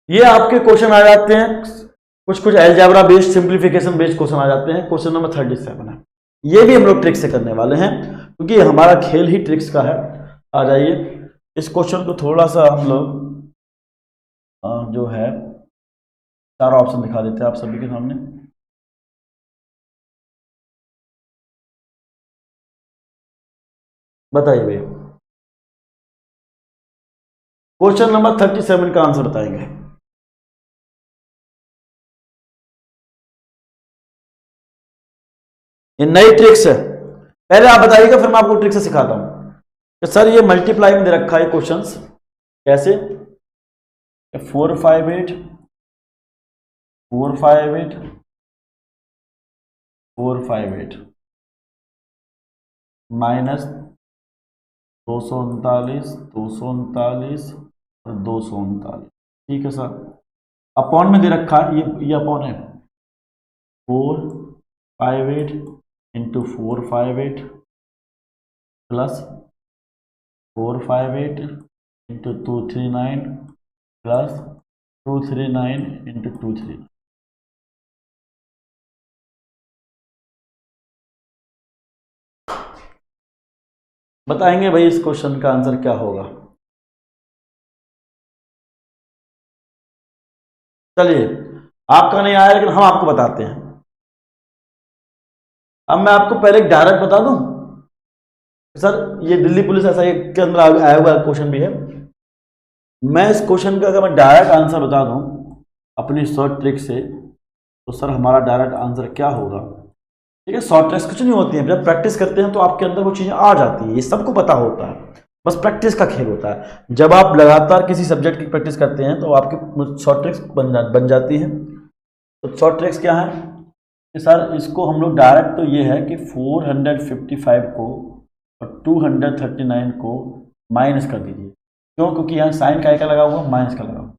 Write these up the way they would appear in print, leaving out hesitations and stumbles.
ये आपके क्वेश्चन आ जाते हैं, कुछ algebra based, simplification based question आ जाते हैं। क्वेश्चन नंबर 37 है, ये भी हम लोग ट्रिक से करने वाले हैं क्योंकि हमारा खेल ही ट्रिक्स का है। आ जाइए, इस क्वेश्चन को थोड़ा सा हम लोग जो है चार ऑप्शन दिखा देते हैं आप सभी के सामने। बताइए भैया, क्वेश्चन नंबर 37 का आंसर बताएंगे। ये नई ट्रिक्स है, पहले आप बताइएगा फिर मैं आपको ट्रिक से सिखाता हूं कि सर ये मल्टीप्लाई में दे रखा है क्वेश्चंस कैसे। 4 5 8 4 5 8 4 5 8 माइनस 239 239 और 239। ठीक है सर, अपॉन में दे रखा है, ये अपॉन है 4 5 8 into 4 5 8 plus 4 5 8 into 239 plus 239 into 239। बताएंगे भाई इस क्वेश्चन का आंसर क्या होगा। चलिए, आपका नहीं आया लेकिन हम आपको बताते हैं। अब मैं आपको पहले डायरेक्ट बता दूं सर, ये दिल्ली पुलिस ऐसा के अंदर आया हुआ क्वेश्चन भी है। मैं इस क्वेश्चन का अगर मैं डायरेक्ट आंसर बता दूं अपनी शॉर्ट ट्रिक से, तो सर हमारा डायरेक्ट आंसर क्या होगा। ठीक है, शॉर्ट ट्रिक्स कुछ नहीं होती है, जब प्रैक्टिस करते हैं तो आपके अंदर वो चीजें आ जाती है, ये सबको पता होता है, बस प्रैक्टिस का खेल होता है। जब आप लगातार किसी सब्जेक्ट की प्रैक्टिस करते हैं तो आपकी शॉर्ट ट्रिक्स बन जाती है। तो शॉर्ट ट्रिक्स क्या है कि सर इसको हम लोग डायरेक्ट तो ये है कि 455 को और 239 को माइनस कर दीजिए। क्यों? क्योंकि यहाँ साइन का लगा हुआ, माइनस का लगा हुआ।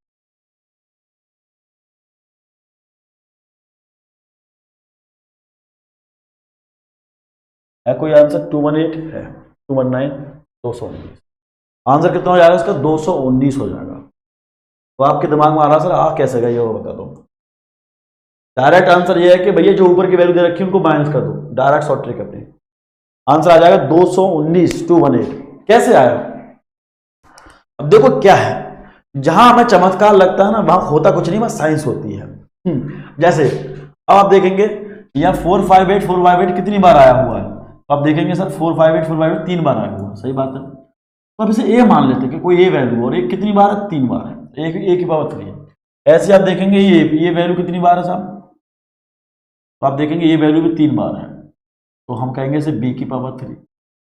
है कोई आंसर? 218 है, 219 219। आंसर कितना हो जाएगा इसका? 219 हो जाएगा। तो आपके दिमाग में आ रहा सर आ कैसे गया, ये बता दो। डायरेक्ट आंसर ये है कि भैया जो ऊपर की वैल्यू दे रखी है उनको माइनस कर दो, डायरेक्ट शॉर्ट ट्रिक अपनी। आंसर आ जाएगा 219 218। कैसे आया? अब देखो क्या है, जहां हमें चमत्कार लगता है ना वहां होता कुछ नहीं, बस साइंस होती है। जैसे अब आप देखेंगे यहाँ 458 458 कितनी बार आया हुआ है, तो आप देखेंगे सर 458 458 3 बार आया हुआ है, सही बात है। तो अब इसे ए मान लेते हैं कि कोई ए वैल्यू, और एक कितनी बार है? 3 बार है, एक की पावर 3 है। ऐसे आप देखेंगे ये वैल्यू कितनी बार है साहब, तो आप देखेंगे ये वैल्यू भी 3 बार है, तो हम कहेंगे इसे बी की पावर 3।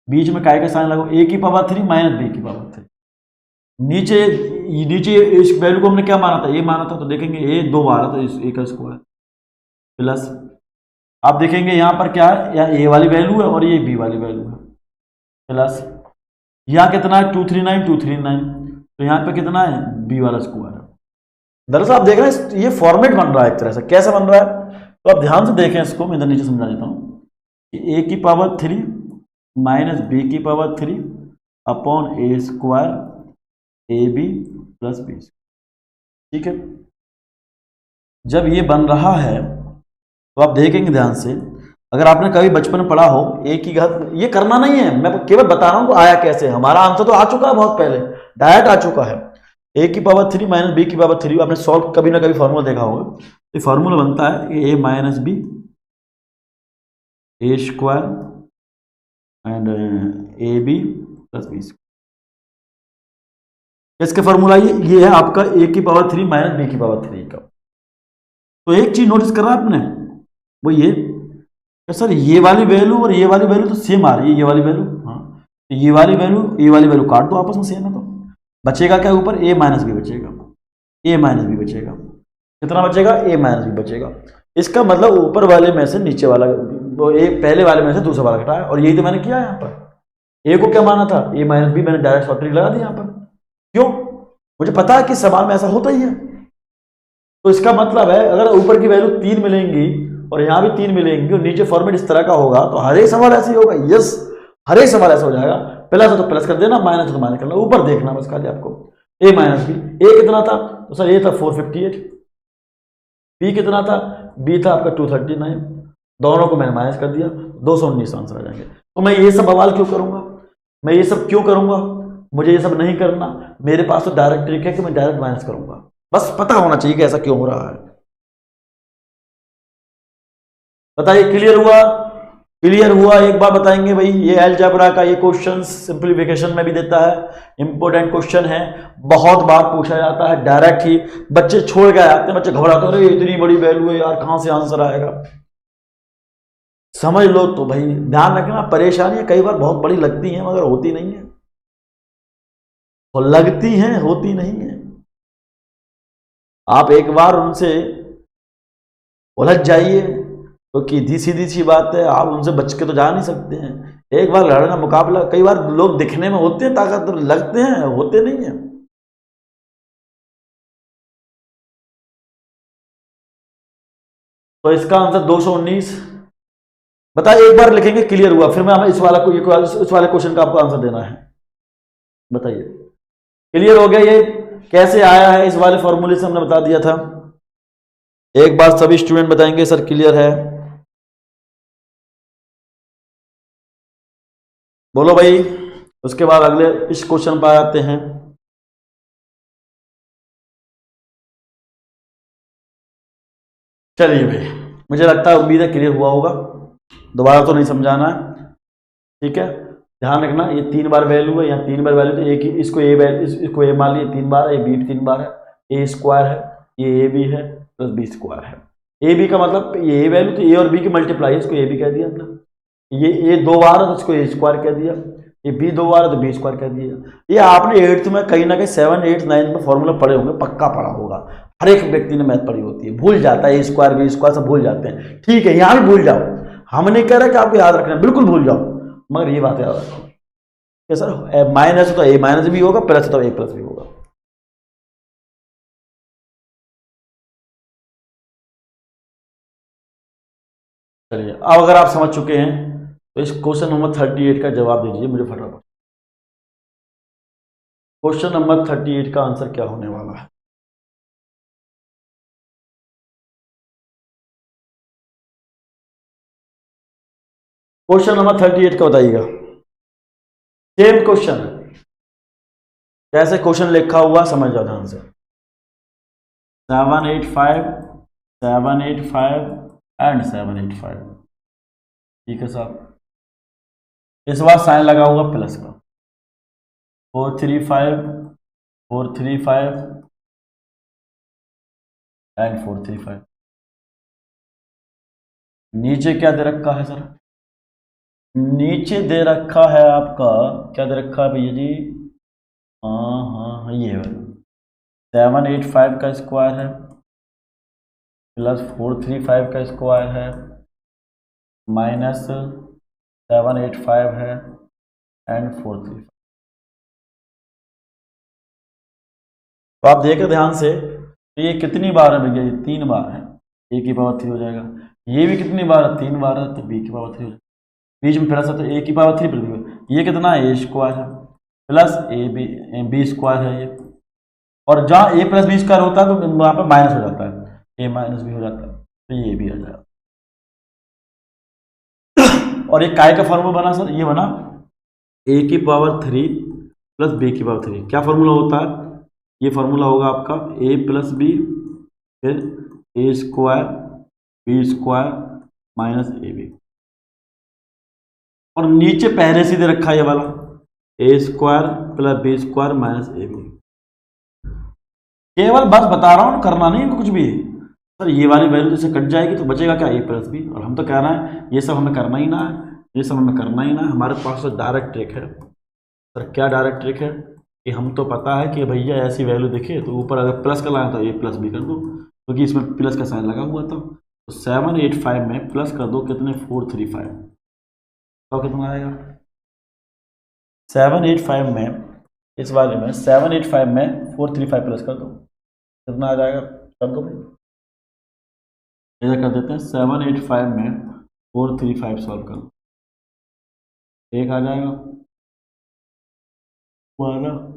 बीच में काय का साइन लगाओ, ए की पावर 3 माइनस बी की पावर 3। नीचे नीचे इस वैल्यू को हमने क्या माना था? ये माना था, तो देखेंगे ए 2 बार है तो इस ए का स्क्वायर प्लस, आप देखेंगे यहां पर क्या है, यहाँ ए वाली वैल्यू है और ये बी वाली वैल्यू है प्लस, यहाँ कितना है? 239 239, तो यहाँ पे कितना है? बी वाला स्क्वायर है। दरअसल आप देख रहे हैं ये फॉर्मेट बन रहा है एक तरह से। कैसे बन रहा है? तो आप ध्यान से देखें इसको, मैं इधर नीचे समझा देता हूँ कि ए की पावर 3 माइनस बी की power 3 upon a square a b plus b. ठीक है, जब ये बन रहा है तो आप देखेंगे ध्यान से, अगर आपने कभी बचपन में पढ़ा हो ए की घात, ये करना नहीं है, मैं केवल बता रहा हूं कि आया कैसे। हमारा आंसर तो आ चुका है बहुत पहले, डायरेक्ट आ चुका है। ए की पावर 3 माइनस बी की पावर 3, आपने सॉल्व कभी ना कभी फॉर्मूला देखा होगा। ये फॉर्मूला बनता है a minus b a square and a b plus b. इसका फॉर्मूला ये है आपका ए की पावर 3 माइनस बी की पावर 3 का। तो एक चीज नोटिस कर रहा है आपने, वो ये सर ये वाली वैल्यू और ये वाली वैल्यू तो सेम आ रही है, ये वाली वैल्यू, हाँ, तो ये वाली वैल्यू काट दो आपस में, सेम है, तो बचेगा क्या ऊपर? ए माइनस बी बचेगा, ए माइनस बी बचेगा। कितना बचेगा? ए माइनस बी बचेगा। इसका मतलब ऊपर वाले में से नीचे वाला, पहले वाले में से दूसरा वाला घटाया, और यही तो मैंने किया यहाँ पर। ए को क्या माना था? ए माइनस बी, मैंने डायरेक्ट शॉर्ट ट्रिक लगा दी यहाँ पर। क्यों? मुझे पता है कि सवाल में ऐसा होता ही है। तो इसका मतलब है अगर ऊपर की वैल्यू 3 मिलेंगी और यहां भी 3 मिलेंगी और नीचे फॉर्मेट इस तरह का होगा, तो हर एक सवाल ऐसे ही होगा। यस, हर एक सवाल ऐसा हो जाएगा। प्लस है तो प्लस कर देना, माइनस है तो माइनस करना, ऊपर देखना बस खाली आपको। ए माइनस बी। ए कितना था तो सर ए था 458, बी कितना था, बी था आपका 239, दोनों को मैंने माइनस कर दिया, 219 आंसर आ जाएंगे। तो मैं ये सब बवाल क्यों करूंगा, मैं ये सब क्यों करूंगा, मुझे ये सब नहीं करना, मेरे पास तो डायरेक्ट ट्रिक है कि मैं डायरेक्ट माइनस करूंगा, बस पता होना चाहिए कि ऐसा क्यों हो रहा है। बताइए क्लियर हुआ, क्लियर हुआ, एक बार बताएंगे भाई। ये अलजेब्रा का ये क्वेश्चन सिंप्लीफिकेशन में भी देता है, इंपॉर्टेंट क्वेश्चन है, बहुत बार पूछा जाता है, डायरेक्ट ही बच्चे छोड़ के आते हैं, बच्चे घबराते हैं, अरे इतनी बड़ी वैल्यू है यार, कहां से आंसर आएगा। समझ लो तो भाई ध्यान रखना, परेशानियां कई बार बहुत बड़ी लगती हैं मगर होती नहीं है, और लगती हैं होती नहीं है। आप एक बार उनसे उलझ जाइए तो सीधी सी बात है, आप उनसे बच के तो जा नहीं सकते हैं। एक बार लड़ना मुकाबला, कई बार लोग दिखने में होते हैं ताकतवर, लगते हैं होते नहीं है। तो इसका आंसर 219। बताइए एक बार लिखेंगे क्लियर हुआ, फिर मैं हमें इस वाला को इस वाले क्वेश्चन का आपको आंसर देना है। बताइए क्लियर हो गया, ये कैसे आया है, इस वाले फॉर्मूले से हमने बता दिया था। एक बार सभी स्टूडेंट बताएंगे सर क्लियर है, बोलो भाई। उसके बाद अगले इस क्वेश्चन पर आते हैं। चलिए भाई, मुझे लगता है उम्मीद है क्लियर हुआ होगा, दोबारा तो नहीं समझाना है, ठीक है। ध्यान रखना ये 3 बार वैल्यू है, यहाँ 3 बार वैल्यू, तो एक ही इसको ए वैल्यू, इसको ए मान लिया 3 बार, ये बी 3 बार है, ए स्क्वायर है, ये ए बी है प्लस बी स्क्वायर है। ए बी का मतलब ये ए वैल्यू, तो ए और बी की मल्टीप्लाई है, इसको ए बी कह दिया हमने। ये ए 2 बार है तो इसको ए स्क्वायर कह दिया, ये बी 2 बार है तो बी स्क्वायर कह दिया। ये आपने 8th में कहीं ना कहीं 7, 8, 9 में फॉर्मूला पढ़े होंगे, पक्का पढ़ा होगा, हर एक व्यक्ति ने मैथ पढ़ी होती है, भूल जाता है, ए स्क्वायर बी स्क्वायर सब भूल जाते हैं, ठीक है, यहाँ भी भूल जाओ, हम नहीं कह रहे कि आपको याद रखना, बिल्कुल भूल जाओ, मगर ये बात याद रखो कि सर माइनस तो ए माइनस भी होगा, प्लस तो ए प्लस भी होगा। चलिए अब अगर आप समझ चुके हैं तो इस क्वेश्चन नंबर 38 का जवाब दीजिए मुझे फटाफट। क्वेश्चन नंबर 38 का आंसर क्या होने वाला है। क्वेश्चन नंबर 38 का बताइएगा। सेम क्वेश्चन है, कैसे क्वेश्चन लिखा हुआ समझ जाओ ध्यान से। 785, 785 एंड 785, ठीक है साहब। इस बार साइन लगा हुआ प्लस का, 435, 435 एंड 435। नीचे क्या दे रखा है सर, नीचे दे रखा है आपका, क्या दे रखा है भैया जी, हाँ हाँ हाँ ये 785 का स्क्वायर है प्लस 435 का स्क्वायर है माइनस 785 है एंड 435। तो आप देखें ध्यान से, तो ये कितनी बार है भैया, ये 3 बार है, ए की पावर 3 हो जाएगा। ये भी कितनी बार है, 3 बार है, तो बी की पावर 3 हो जाएगा, बीच में प्लस है तो ए की पावर 3 प्लस, ये कितना है, ए स्क्वायर है प्लस ए बी स्क्वायर है ये, और जहाँ ए प्लस बी स्क्वायर होता है तो वहाँ पे माइनस हो जाता है, ए माइनस बी हो जाता है, तो ये भी आ जाएगा। और ये काय का फॉर्मूला बना सर, ये बना ए की पावर 3 प्लस बी की पावर 3, क्या फॉर्मूला होता है, ये फॉर्मूला होगा आपका ए प्लस बी फिर a square b square minus a b, और नीचे पहले से दे रखा है ये वाला a square plus b square minus a b. केवल बस बता रहा हूँ, करना नहीं कुछ भी सर, ये वाली वैल्यू जैसे कट जाएगी तो बचेगा क्या, ए प्लस बी, और हम तो कह रहे हैं ये सब हमें करना ही ना है, ये सब हमें करना ही ना है, हमारे पास तो डायरेक्ट ट्रिक है सर। क्या डायरेक्ट ट्रिक है कि हम तो पता है कि भैया ऐसी वैल्यू दिखे तो ऊपर अगर प्लस का लाए तो ए प्लस बी कर दो, क्योंकि इसमें प्लस का साइन लगा हुआ था, तो 785 में प्लस कर दो कितने 435, तो कितना आएगा 785 में, इस वाले में 785 में 435 प्लस कर दो, कितना आ जाएगा, कर दो भाई, इधर कर देते हैं 785 में 435 सॉल्व कर दो, एक आ जाएगा 12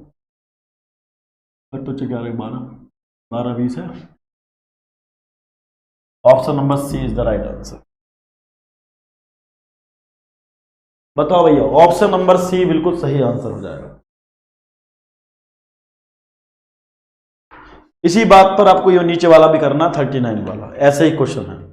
तो 11 12 12 20 है। Option number C is the right answer. बताओ भैया, ऑप्शन नंबर सी बिल्कुल सही आंसर हो जाएगा। इसी बात पर आपको ये नीचे वाला भी करना, 39 वाला ऐसे ही क्वेश्चन है।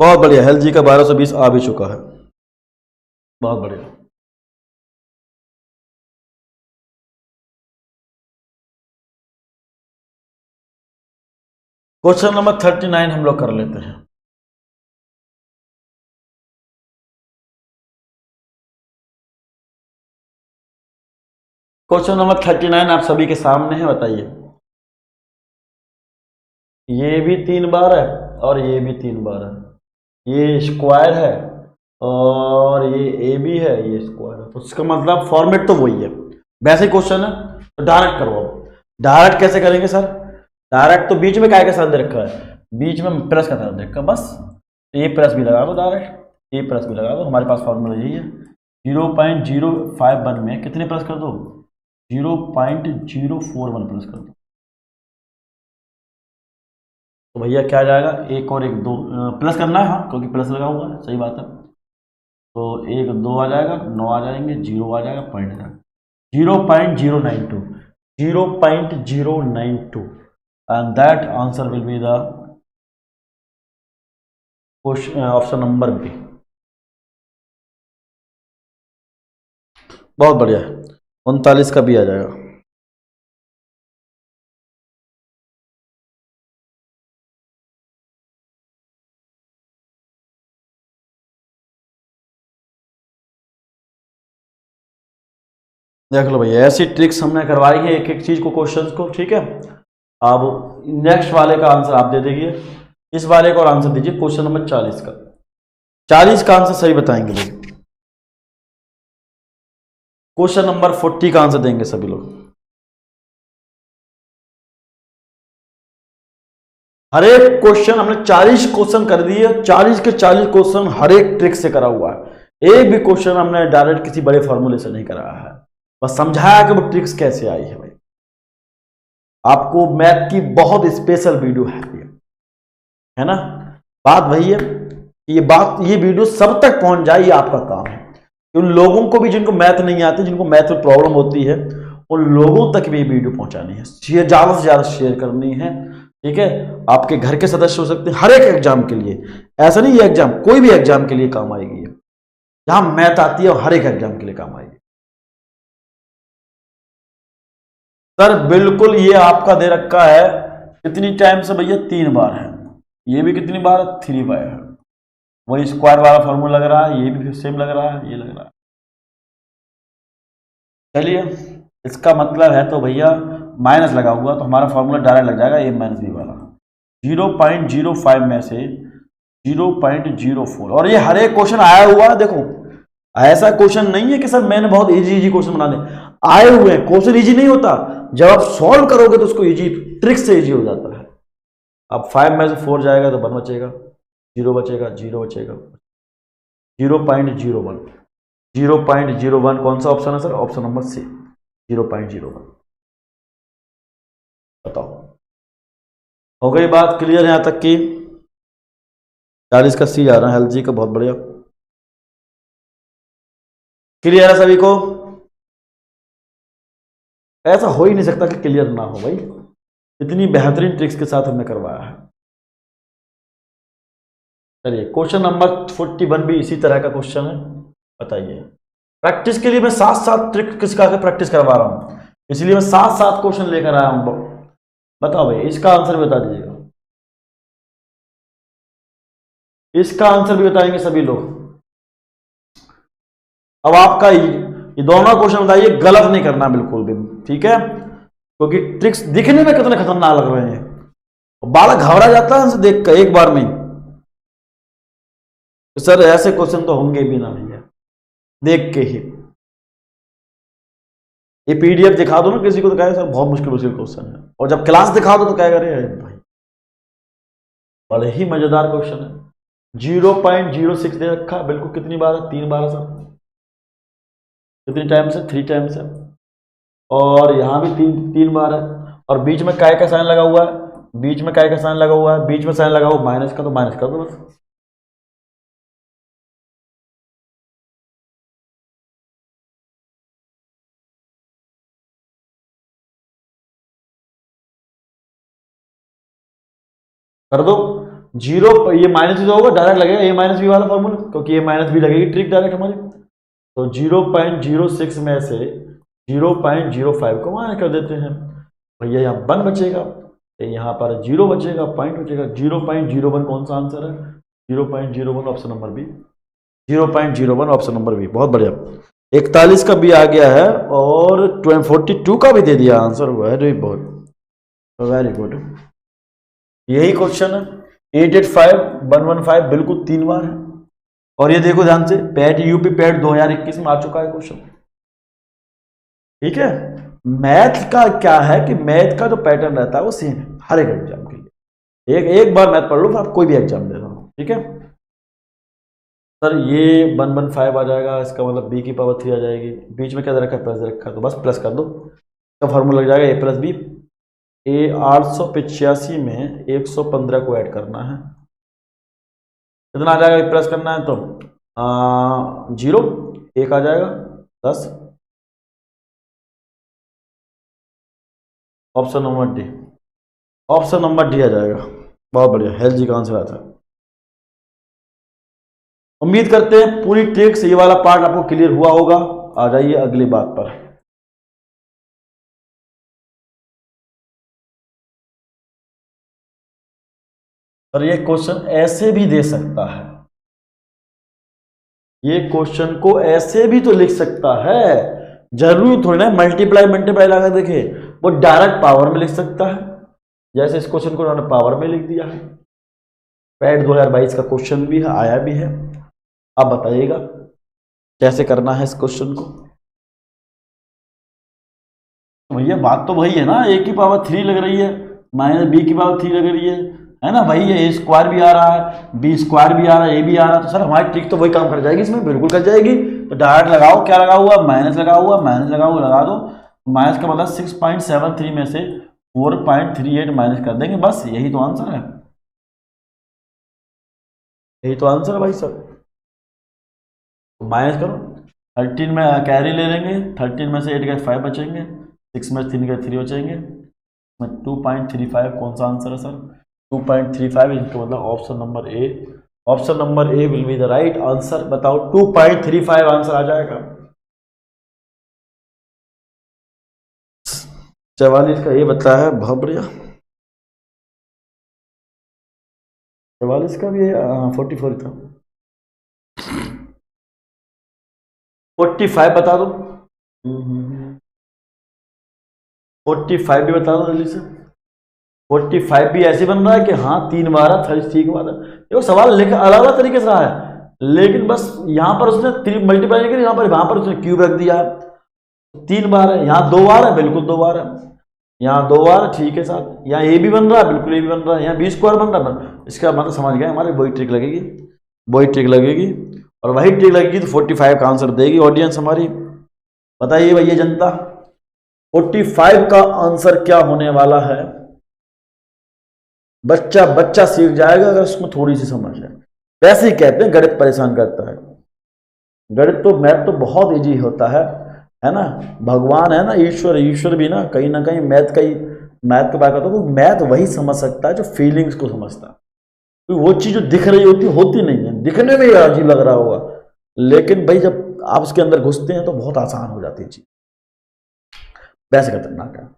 बहुत बढ़िया, हेल्थ जी का 1220 आ भी चुका है, बहुत बढ़िया। क्वेश्चन नंबर 39 हम लोग कर लेते हैं। क्वेश्चन नंबर 39 आप सभी के सामने है, बताइए। ये भी 3 बार है और ये भी 3 बार है। ये स्क्वायर है और ये ए बी है, ये स्क्वायर है, तो इसका मतलब फॉर्मेट तो वही है। वैसे क्वेश्चन है तो डायरेक्ट करो। डायरेक्ट कैसे करेंगे सर? डायरेक्ट तो बीच में काय का साइन दे रखा है, बीच में प्लस का साइन दे रखा है, बस ये प्लस भी लगा दो डायरेक्ट, ये प्लस भी लगा दो, हमारे पास फॉर्मूला यही है। 0.051 में कितने प्लस कर दो? 0.041 प्लस कर दो, तो भैया क्या आ जाएगा? एक और एक दो प्लस करना है, हाँ क्योंकि प्लस लगा हुआ है, सही बात है। तो एक दो आ जाएगा, 9 आ जाएंगे, 0 आ जाएगा, पॉइंट आ जाएगा, 0.092, 0.092, and that answer will be the question option number B. बहुत बढ़िया है, 39 का भी आ जाएगा। देख लो भैया, ऐसी ट्रिक्स हमने करवाई है एक एक चीज को, क्वेश्चंस को, ठीक है। अब नेक्स्ट वाले का आंसर आप दे देंगे, इस वाले का और आंसर दीजिए क्वेश्चन नंबर 40 का। 40 का आंसर सही बताएंगे भाई। क्वेश्चन नंबर 40 का आंसर देंगे सभी लोग। हर एक क्वेश्चन हमने 40 क्वेश्चन कर दिए, 40 के 40 क्वेश्चन हर एक ट्रिक से करा हुआ है। एक भी क्वेश्चन हमने डायरेक्ट किसी बड़े फॉर्मूले से नहीं कराया है, बस समझाया कि वो ट्रिक्स कैसे आई है भाई। आपको मैथ की बहुत स्पेशल वीडियो है ना। बात वही है, ये वीडियो सब तक पहुंच जाए, ये आपका काम है। उन लोगों को भी जिनको मैथ नहीं आती, जिनको मैथ में प्रॉब्लम होती है, उन लोगों तक भी ये वीडियो पहुंचानी है, ज्यादा से ज्यादा शेयर करनी है, ठीक है। आपके घर के सदस्य हो सकते हैं, हर एक एग्जाम के लिए, ऐसा नहीं ये एग्जाम कोई भी एग्जाम के लिए काम आएगी, जहां मैथ आती है हर एक एग्जाम के लिए काम आएगी। सर बिल्कुल, ये आपका दे रखा है कितनी टाइम से भैया? 3 बार है। ये भी कितनी बार? 3 बार है। वही स्क्वायर वाला फॉर्मूला लग रहा है, ये भी सेम लग रहा है, ये लग रहा है। चलिए, इसका मतलब है तो भैया माइनस लगा हुआ, तो हमारा फॉर्मूला डायरेक्ट लग जाएगा a माइनस बी वाला। 0.05 में से 0.04, और ये हर एक क्वेश्चन आया हुआ है। देखो, ऐसा क्वेश्चन नहीं है कि सर मैंने बहुत इजी इजी क्वेश्चन बना दे, आए हुए हैं। क्वेश्चन इजी नहीं होता, जब आप सॉल्व करोगे तो उसको इजी ट्रिक से इजी हो जाता है। अब 5 में से 4 जाएगा तो 1 बचेगा, 0 बचेगा, 0 बचेगा, 0.01, 0.01 कौन सा ऑप्शन है सर? ऑप्शन नंबर सी, 0.01। बताओ, हो गई बात क्लियर यहां तक की? 40 का सी आ रहा है हेल्थ जी का, बहुत बढ़िया। क्लियर है सभी को? ऐसा हो ही नहीं सकता कि क्लियर ना हो भाई, इतनी बेहतरीन ट्रिक्स के साथ हमने करवाया है। चलिए, क्वेश्चन नंबर 41 भी इसी तरह का क्वेश्चन है, बताइए। प्रैक्टिस के लिए मैं साथ साथ ट्रिक किसका प्रैक्टिस करवा रहा हूं, इसलिए मैं साथ साथ क्वेश्चन लेकर आया हूं। बताओ भाई, इसका आंसर भी बता दीजिएगा, इसका आंसर भी बताएंगे सभी लोग। अब आपका ये दोनों क्वेश्चन बताइए, गलत नहीं करना बिल्कुल भी, ठीक है, क्योंकि ट्रिक्स दिखने में कितने खतरनाक लग रहे हैं, बालक घबरा जाता है देख कर एक बार में। सर ऐसे क्वेश्चन तो होंगे भी ना भैया, देख के ही। ये पीडीएफ दिखा दो ना किसी को तो कहेगा सर बहुत मुश्किल क्वेश्चन है, और जब क्लास दिखा दो तो क्या करे भाई, बड़े ही मजेदार क्वेश्चन है। 0.06 दे रखा, बिल्कुल कितनी बार है, 3 बार है सर, कितनी टाइम्स है, 3 टाइम्स है, और यहां भी 3 बार है, और बीच में काय का साइन लगा हुआ है, बीच में काय का साइन लगा हुआ है, बीच में साइन लगा हुआ माइनस का, तो माइनस कर दो बस। कर दो। जीरो, ये माइनस भी तो होगा, डायरेक्ट लगेगा ए माइनस बी वाला फॉर्मूला, क्योंकि ए माइनस बी लगेगी ट्रिक डायरेक्ट हमारी। तो 0.06 में से 0.05 को माइनस कर देते हैं भैया, यहाँ 1 बचेगा, यहाँ पर 0 बचेगा, पॉइंट बचेगा। 0.01 कौन सा आंसर है, 0.01 option number B, 0.01 option number B. बहुत बढ़िया, 41 का भी आ गया है और 42 का भी दे दिया answer, very good very good. यही क्वेश्चन है 885115 बिल्कुल 3 बार है। और ये देखो ध्यान से, पैट यूपी पैट 2021 में आ चुका है क्वेश्चन, ठीक है। मैथ का क्या है कि मैथ का जो पैटर्न रहता है वो सेम है हर एक एग्जाम के लिए, एक बार मैथ पढ़ लो, आप कोई भी एग्जाम दे रहा हो, ठीक है। सर ये 115 आ जाएगा, इसका मतलब b की पावर 3 आ जाएगी, बीच में क्या दे रखा है, प्लस दे रखा है, तो बस प्लस कर दो, इसका फॉर्मूला लग जाएगा a प्लस बी। ए 885 में 115 को ऐड करना है, कितना आ जाएगा, प्लस करना है तो 0, 1 आ जाएगा, 10। Option number d, option number d आ जाएगा। बहुत बढ़िया, हेल्थ जी का आंसर आता है। उम्मीद करते हैं पूरी ट्रिक से ये वाला पार्ट आपको क्लियर हुआ होगा। आ जाइए अगली बात पर। और ये क्वेश्चन ऐसे भी दे सकता है, ये क्वेश्चन को ऐसे भी तो लिख सकता है, जरूरी थोड़ी ना मल्टीप्लाई मल्टीप्लाई लगा देखे, वो डायरेक्ट पावर में लिख सकता है, जैसे इस क्वेश्चन को उन्होंने पावर में लिख दिया है। पैट 2022 का क्वेश्चन भी है, आया भी है। आप बताइएगा कैसे करना है इस क्वेश्चन को। भैया बात तो वही है ना, a की पावर 3 लग रही है, माइनस b की पावर 3 लग रही है ना भाई, ये a स्क्वायर भी आ रहा है, b स्क्वायर भी आ रहा है, a भी आ रहा है, तो सर हमारी ट्रिक तो वही काम कर जाएगी इसमें, बिल्कुल कर जाएगी। तो डायरेक्ट लगाओ, क्या लगा हुआ, माइनस लगा हुआ, माइनस लगा हुआ लगा दो, माइनस का मतलब 6.73 में से 4.38 माइनस कर देंगे, बस यही तो आंसर है, यही तो आंसर है भाई सर। तो माइनस करो, 13 में कैरी ले लेंगे, 13 में से 8 गए 5 बचेंगे, 6 में 3 गए 3 बचेंगे, 2.35 कौन सा आंसर है सर, 2.35, इनका मतलब option number A, option number A will be the right answer. बताओ 2.35 आंसर आ जाएगा। 44 का ये बता है, बहुत बढ़िया। 44 का भी 44 था, 45 बता दो, 45 भी बता दो जल्दी से। 45 भी ऐसे बन रहा है कि हाँ 3 बार है, 30 के बाद है, देखो सवाल लिखा अलग अलग तरीके से रहा है, लेकिन बस यहाँ पर उसने 3 मल्टीप्लाई नहीं किया, यहाँ पर उसने क्यूब रख दिया है, 3 बार है, यहाँ 2 बार है, बिल्कुल 2 बार है, यहाँ 2 बार ठीक है साथ, यहाँ ए भी बन रहा है, बिल्कुल ए भी बन रहा है, यहाँ बी स्क्वायर बन रहा है, इसका मतलब समझ गए हमारे, वही ट्रिक लगेगी, वही ट्रिक लगेगी, और वही ट्रिक लगेगी तो 45 का आंसर देगी ऑडियंस हमारी। बताइए भैया जनता, 45 का आंसर क्या होने वाला है। बच्चा बच्चा सीख जाएगा अगर उसमें थोड़ी सी समझ है। वैसे ही कहते हैं गणित परेशान करता है, गणित तो मैथ तो बहुत इजी होता है ना, भगवान है ना, ईश्वर, ईश्वर भी ना कहीं मैथ का ही, मैथ को बात करता हूँ, मैथ वही समझ सकता है जो फीलिंग्स को समझता है। तो वो चीज जो दिख रही होती नहीं है, दिखने में ही अजीब लग रहा होगा, लेकिन भाई जब आप उसके अंदर घुसते हैं तो बहुत आसान हो जाती है चीज, वैसे खतरनाक है।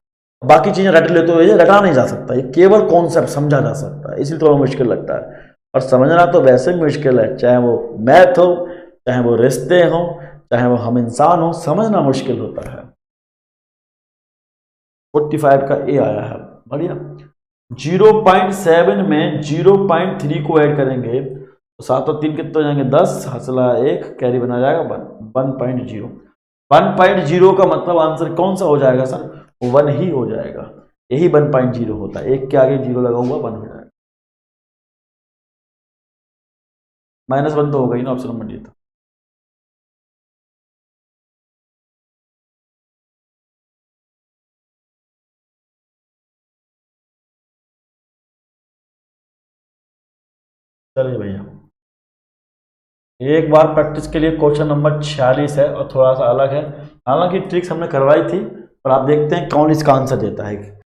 बाकी चीजें रट लेते हो, ये रटा नहीं जा सकता, ये केवल कॉन्सेप्ट समझा जा सकता है, इसलिए थोड़ा मुश्किल लगता है, और समझना तो वैसे भी मुश्किल है, चाहे वो मैथ हो, चाहे वो रिश्ते हो, चाहे वो हम इंसान हो, समझना मुश्किल होता है। 45 का ए आया है, बढ़िया। 0.7 में 0.3 को ऐड करेंगे तो 7 और 3 कितने हो जाएंगे, 10, हसला 1, कैरी बना जाएगा 1.0। 1.0 का मतलब आंसर कौन सा हो जाएगा सर? 1 ही हो जाएगा। यही 1.0 होता है, एक के आगे जीरो लगा हुआ 1 हो जाएगा। -1 तो होगा ही ना, ऑप्शन नंबर डी था। चलिए भैया, एक बार प्रैक्टिस के लिए क्वेश्चन नंबर 46 है और थोड़ा सा अलग है। हालांकि ट्रिक्स हमने करवाई थी, पर आप देखते हैं कौन इसका आंसर देता है।